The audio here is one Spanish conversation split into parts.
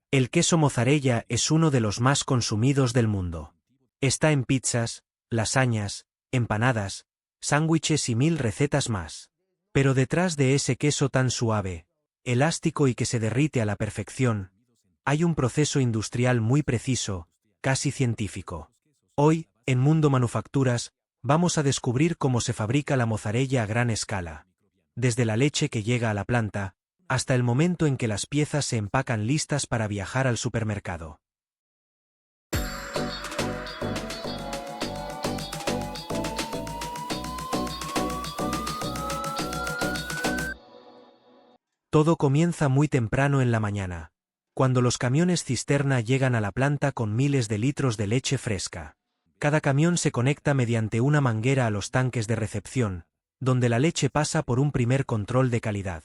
El queso mozzarella es uno de los más consumidos del mundo. Está en pizzas, lasañas, empanadas, sándwiches y mil recetas más. Pero detrás de ese queso tan suave, elástico y que se derrite a la perfección, hay un proceso industrial muy preciso, casi científico. Hoy, en Mundo Manufacturas, vamos a descubrir cómo se fabrica la mozzarella a gran escala. Desde la leche que llega a la planta, hasta el momento en que las piezas se empacan listas para viajar al supermercado. Todo comienza muy temprano en la mañana, cuando los camiones cisterna llegan a la planta con miles de litros de leche fresca. Cada camión se conecta mediante una manguera a los tanques de recepción, donde la leche pasa por un primer control de calidad.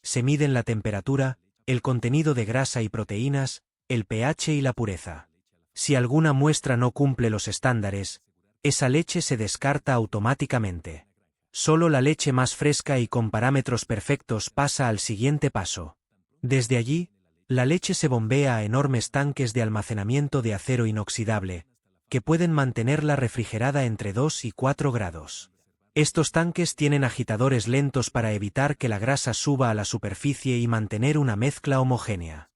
Se miden la temperatura, el contenido de grasa y proteínas, el pH y la pureza. Si alguna muestra no cumple los estándares, esa leche se descarta automáticamente. Solo la leche más fresca y con parámetros perfectos pasa al siguiente paso. Desde allí, la leche se bombea a enormes tanques de almacenamiento de acero inoxidable, que pueden mantenerla refrigerada entre 2 y 4 grados. Estos tanques tienen agitadores lentos para evitar que la grasa suba a la superficie y mantener una mezcla homogénea.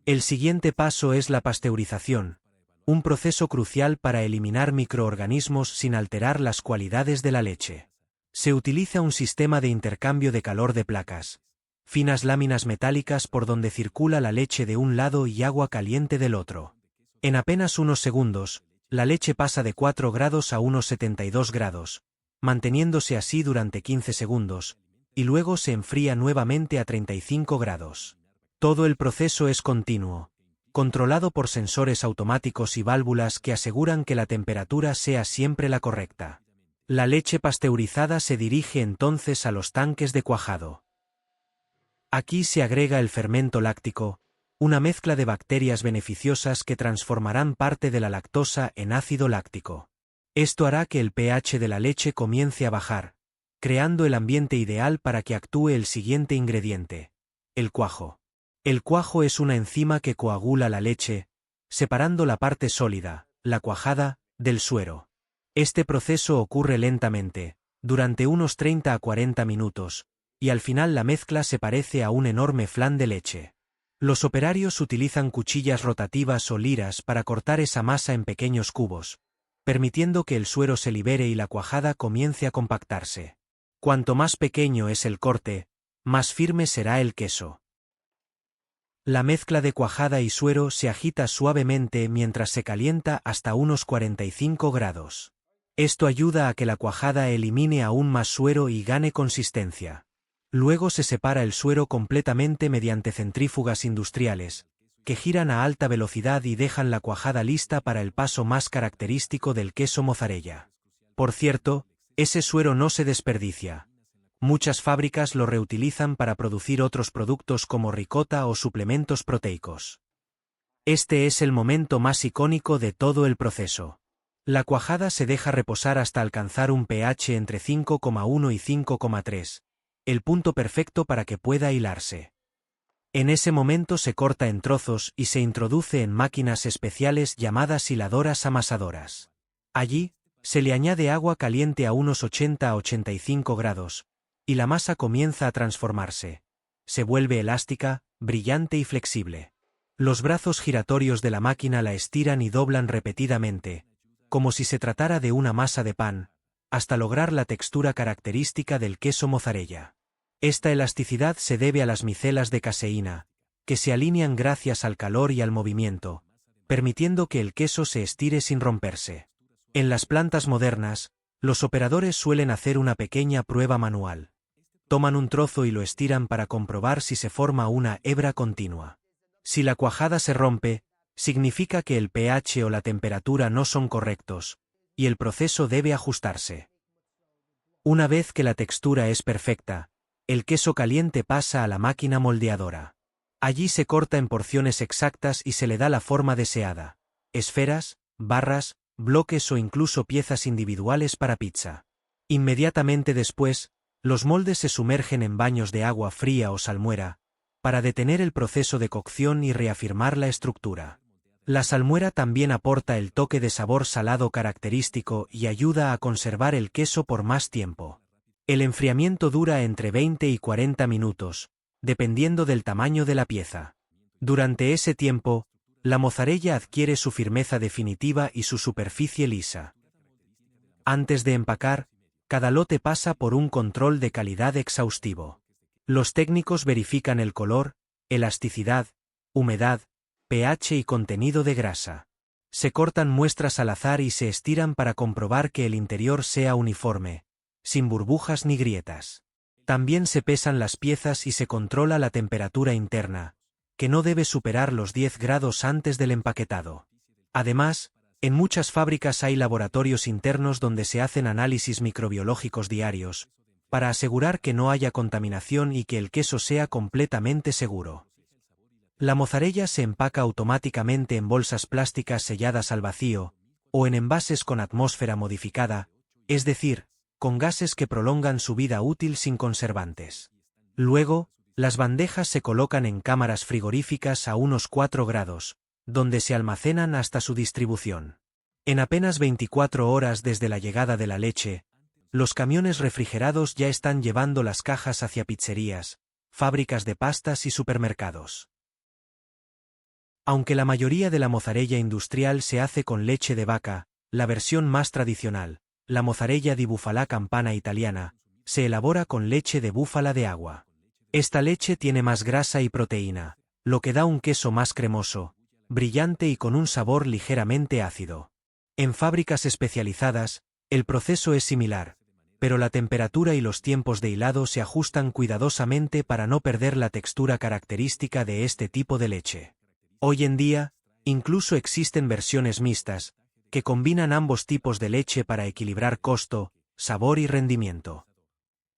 El siguiente paso es la pasteurización, un proceso crucial para eliminar microorganismos sin alterar las cualidades de la leche. Se utiliza un sistema de intercambio de calor de placas, finas láminas metálicas por donde circula la leche de un lado y agua caliente del otro. En apenas unos segundos, la leche pasa de 4 grados a unos 72 grados, manteniéndose así durante 15 segundos, y luego se enfría nuevamente a 35 grados. Todo el proceso es continuo, controlado por sensores automáticos y válvulas que aseguran que la temperatura sea siempre la correcta. La leche pasteurizada se dirige entonces a los tanques de cuajado. Aquí se agrega el fermento láctico, una mezcla de bacterias beneficiosas que transformarán parte de la lactosa en ácido láctico. Esto hará que el pH de la leche comience a bajar, creando el ambiente ideal para que actúe el siguiente ingrediente: el cuajo. El cuajo es una enzima que coagula la leche, separando la parte sólida, la cuajada, del suero. Este proceso ocurre lentamente, durante unos 30 a 40 minutos, y al final la mezcla se parece a un enorme flan de leche. Los operarios utilizan cuchillas rotativas o liras para cortar esa masa en pequeños cubos, permitiendo que el suero se libere y la cuajada comience a compactarse. Cuanto más pequeño es el corte, más firme será el queso. La mezcla de cuajada y suero se agita suavemente mientras se calienta hasta unos 45 grados. Esto ayuda a que la cuajada elimine aún más suero y gane consistencia. Luego se separa el suero completamente mediante centrífugas industriales, que giran a alta velocidad y dejan la cuajada lista para el paso más característico del queso mozzarella. Por cierto, ese suero no se desperdicia. Muchas fábricas lo reutilizan para producir otros productos como ricota o suplementos proteicos. Este es el momento más icónico de todo el proceso. La cuajada se deja reposar hasta alcanzar un pH entre 5,1 y 5,3, el punto perfecto para que pueda hilarse. En ese momento se corta en trozos y se introduce en máquinas especiales llamadas hiladoras amasadoras. Allí, se le añade agua caliente a unos 80 a 85 grados, y la masa comienza a transformarse. Se vuelve elástica, brillante y flexible. Los brazos giratorios de la máquina la estiran y doblan repetidamente, como si se tratara de una masa de pan, hasta lograr la textura característica del queso mozzarella. Esta elasticidad se debe a las micelas de caseína, que se alinean gracias al calor y al movimiento, permitiendo que el queso se estire sin romperse. En las plantas modernas, los operadores suelen hacer una pequeña prueba manual. Toman un trozo y lo estiran para comprobar si se forma una hebra continua. Si la cuajada se rompe, significa que el pH o la temperatura no son correctos, y el proceso debe ajustarse. Una vez que la textura es perfecta, el queso caliente pasa a la máquina moldeadora. Allí se corta en porciones exactas y se le da la forma deseada: esferas, barras, bloques o incluso piezas individuales para pizza. Inmediatamente después, los moldes se sumergen en baños de agua fría o salmuera, para detener el proceso de cocción y reafirmar la estructura. La salmuera también aporta el toque de sabor salado característico y ayuda a conservar el queso por más tiempo. El enfriamiento dura entre 20 y 40 minutos, dependiendo del tamaño de la pieza. Durante ese tiempo, la mozzarella adquiere su firmeza definitiva y su superficie lisa. Antes de empacar, cada lote pasa por un control de calidad exhaustivo. Los técnicos verifican el color, elasticidad, humedad, pH y contenido de grasa. Se cortan muestras al azar y se estiran para comprobar que el interior sea uniforme, sin burbujas ni grietas. También se pesan las piezas y se controla la temperatura interna, que no debe superar los 10 grados antes del empaquetado. Además, en muchas fábricas hay laboratorios internos donde se hacen análisis microbiológicos diarios, para asegurar que no haya contaminación y que el queso sea completamente seguro. La mozzarella se empaca automáticamente en bolsas plásticas selladas al vacío, o en envases con atmósfera modificada, es decir, con gases que prolongan su vida útil sin conservantes. Luego, las bandejas se colocan en cámaras frigoríficas a unos 4 grados, donde se almacenan hasta su distribución. En apenas 24 horas desde la llegada de la leche, los camiones refrigerados ya están llevando las cajas hacia pizzerías, fábricas de pastas y supermercados. Aunque la mayoría de la mozzarella industrial se hace con leche de vaca, la versión más tradicional, la mozzarella di bufala campana italiana, se elabora con leche de búfala de agua. Esta leche tiene más grasa y proteína, lo que da un queso más cremoso, brillante y con un sabor ligeramente ácido. En fábricas especializadas, el proceso es similar, pero la temperatura y los tiempos de hilado se ajustan cuidadosamente para no perder la textura característica de este tipo de leche. Hoy en día, incluso existen versiones mixtas, que combinan ambos tipos de leche para equilibrar costo, sabor y rendimiento.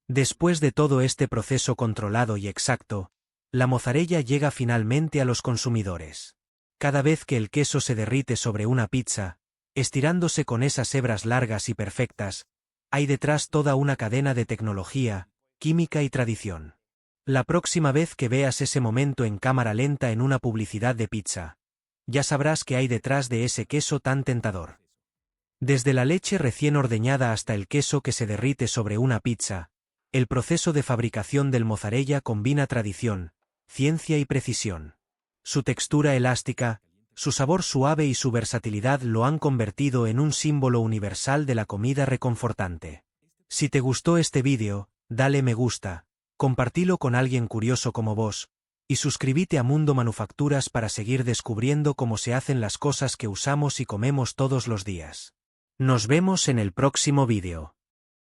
Después de todo este proceso controlado y exacto, la mozzarella llega finalmente a los consumidores. Cada vez que el queso se derrite sobre una pizza, estirándose con esas hebras largas y perfectas, hay detrás toda una cadena de tecnología, química y tradición. La próxima vez que veas ese momento en cámara lenta en una publicidad de pizza, ya sabrás qué hay detrás de ese queso tan tentador. Desde la leche recién ordeñada hasta el queso que se derrite sobre una pizza, el proceso de fabricación del mozzarella combina tradición, ciencia y precisión. Su textura elástica, su sabor suave y su versatilidad lo han convertido en un símbolo universal de la comida reconfortante. Si te gustó este vídeo, dale me gusta, compartilo con alguien curioso como vos, y suscríbete a Mundo Manufacturas para seguir descubriendo cómo se hacen las cosas que usamos y comemos todos los días. Nos vemos en el próximo vídeo.